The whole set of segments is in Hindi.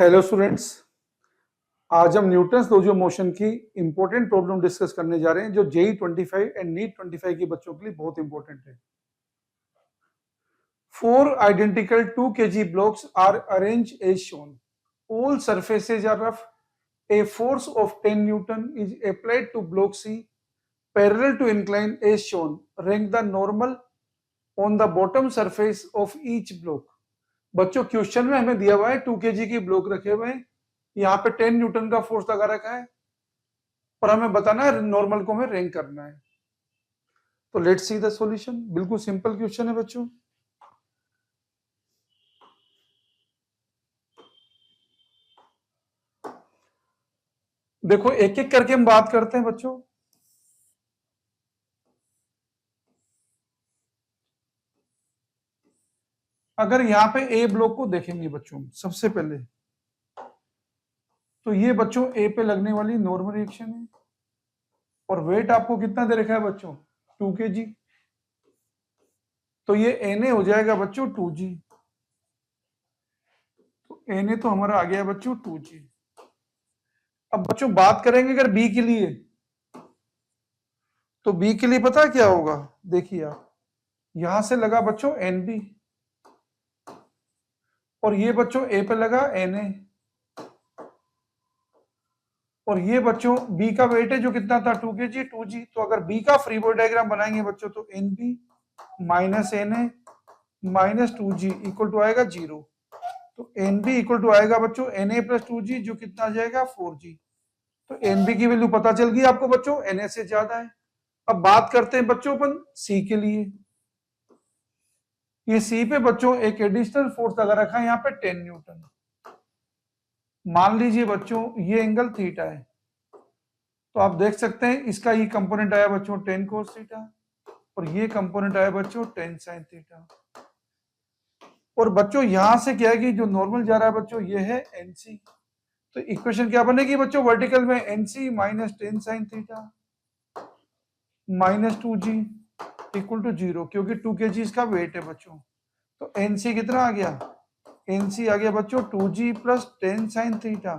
हेलो स्टूडेंट्स, आज हम न्यूटन्स लॉज ऑफ मोशन की इंपॉर्टेंट प्रॉब्लम डिस्कस करने जा रहे हैं जो जेई 25 एंड नीट 25 के बच्चों के लिए बहुत इंपॉर्टेंट है। 4 identical 2 kg blocks are arranged as shown. All surfaces are rough. A force of 10 Newton is applied to block C parallel to incline as shown. Rank the normal on the bottom surface of each block. बच्चों क्वेश्चन में हमें दिया हुआ है 2 kg की ब्लॉक रखे हुए हैं, यहाँ पे 10 न्यूटन का फोर्स लगा रखा है और हमें बताना है नॉर्मल को हमें रैंक करना है। तो लेट्स सी द सॉल्यूशन। बिल्कुल सिंपल क्वेश्चन है बच्चों। देखो एक एक करके हम बात करते हैं बच्चों। अगर यहाँ पे ए ब्लॉक को देखेंगे बच्चों सबसे पहले, तो ये बच्चों ए पे लगने वाली नॉर्मल रिएक्शन है और वेट आपको कितना दे रखा है बच्चों 2 kg, तो ये Na हो जाएगा बच्चों 2g। तो Na तो हमारा आ गया बच्चों 2g। अब बच्चों बात करेंगे अगर बी के लिए, तो बी के लिए पता क्या होगा, देखिए आप यहां से लगा बच्चों Nb और ये बच्चों ए पे लगा Na और ये बच्चों बी का वेट है जो कितना था 2 kg 2g। तो अगर बी का फ्री बॉडी डायग्राम बनाएंगे बच्चों तो Nb minus Na minus 2g equal to आएगा 0। तो Nb इक्वल टू आएगा बच्चों Na प्लस 2g जो कितना आ जाएगा 4g। तो Nb की वैल्यू पता चल गई आपको बच्चों, Na से ज्यादा है। अब बात करते हैं बच्चों अपन सी के लिए। ये सी पे बच्चों एक एडिशनल फोर्स लगा रखा है यहाँ पे 10 न्यूटन। मान लीजिए बच्चों ये एंगल थीटा है, तो आप देख सकते हैं इसका ये कंपोनेंट आया बच्चों 10 cos थीटा और ये कंपोनेंट आया बच्चों 10 sin थीटा। और बच्चों यहां से क्या है कि जो नॉर्मल जा रहा है बच्चों ये है एनसी। तो इक्वेशन क्या बनेगी बच्चों वर्टिकल में NC minus 10 sin theta minus 2g equal to 0, क्योंकि 2 kg इसका वेट है बच्चों। तो एनसी कितना आ गया, एनसी आ गया बच्चों 2g प्लस 10 sin थीटा।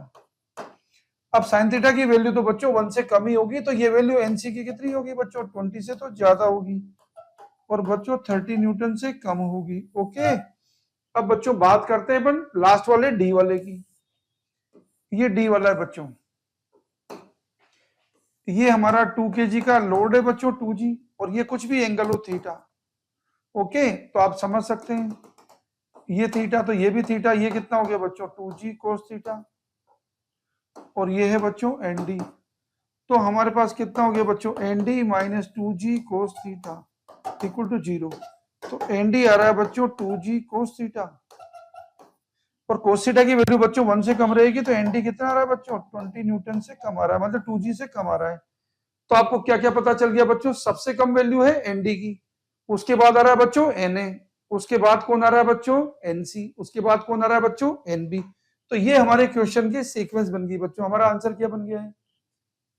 अब sin थीटा की वैल्यू तो बच्चों 1 से कम ही होगी, तो ये वैल्यू एनसी की कितनी होगी बच्चों 20 से तो ज्यादा होगी और बच्चों 30 न्यूटन से कम होगी। ओके, अब बच्चों बात करते हैं अपन लास्ट वाले डी वाले की। ये डी वाला है बच्चों, ये हमारा 2 kg का लोड है बच्चों 2g और ये कुछ भी एंगल हो थीटा। ओके, तो आप समझ सकते हैं ये थीटा तो ये भी थीटा, ये कितना हो गया बच्चों 2g cos थीटा और ये है बच्चों एनडी। तो हमारे पास कितना हो गया बच्चों ND minus 2g cos theta equal to 0। तो एनडी आ रहा है बच्चों 2g cos थीटा और cos थीटा की वैल्यू बच्चों 1 से कम रहेगी, तो एनडी कितना आ रहा है बच्चों 20 न्यूटन से कम आ रहा है, मतलब 2g से कम आ रहा है। तो आपको क्या क्या पता चल गया बच्चों, सबसे कम वैल्यू है एनडी की, उसके बाद आ रहा है बच्चों Na, उसके बाद कौन आ रहा है बच्चों एनसी, उसके बाद कौन आ रहा है बच्चों एनबी। तो ये हमारे क्वेश्चन की सीक्वेंस बन गई बच्चों। हमारा आंसर क्या बन गया है,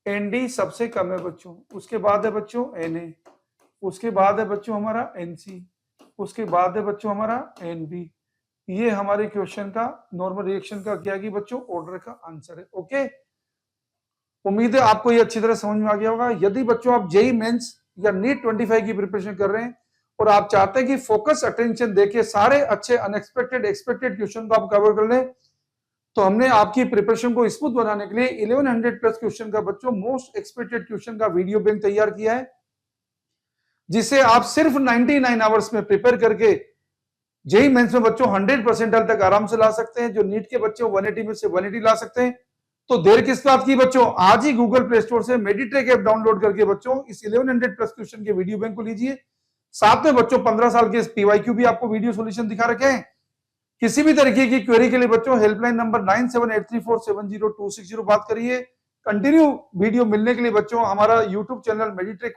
एनडी सबसे कम है बच्चों, उसके बाद है बच्चों Na, उसके बाद है बच्चों हमारा एनसी, उसके बाद है बच्चों हमारा एनबी। ये हमारे क्वेश्चन का नॉर्मल रिएक्शन का क्या कि बच्चों ऑर्डर का आंसर है। ओके, उम्मीद है आपको ये अच्छी तरह समझ में आ गया होगा। यदि बच्चों आप जेई मेंस या नीट 25 की प्रिपरेशन कर रहे हैं और आप चाहते हैं कि फोकस अटेंशन देके सारे अच्छे अनएक्सपेक्टेड एक्सपेक्टेड क्वेश्चन को आप कवर कर लें, तो हमने आपकी प्रिपरेशन को स्मूथ बनाने के लिए 1100 प्लस क्वेश्चन का बच्चों मोस्ट एक्सपेक्टेड क्वेश्चन का वीडियो बैंक तैयार किया है, जिसे आप सिर्फ 99 आवर्स में प्रिपेयर करके जेई मेंस में बच्चों 100% तक आराम से ला सकते हैं। जो नीट के बच्चों 180 में से 180 ला सकते हैं। तो देर किस बात की बच्चों, आज ही गूगल प्ले स्टोर से मेडिट्रेक ऐप डाउनलोड करके बच्चों इस 1100 प्लस क्वेश्चन के वीडियो बैंक को लीजिए। साथ में बच्चों 15 साल के पीवाईक्यू भी आपको वीडियो सॉल्यूशन दिखा रखे हैं। किसी भी तरीके की क्वेरी के लिए बच्चों हेल्पलाइन नंबर 9783470260 बात करिए। कंटिन्यू वीडियो मिलने के लिए बच्चों हमारा यूट्यूब चैनल मेडिट्रेक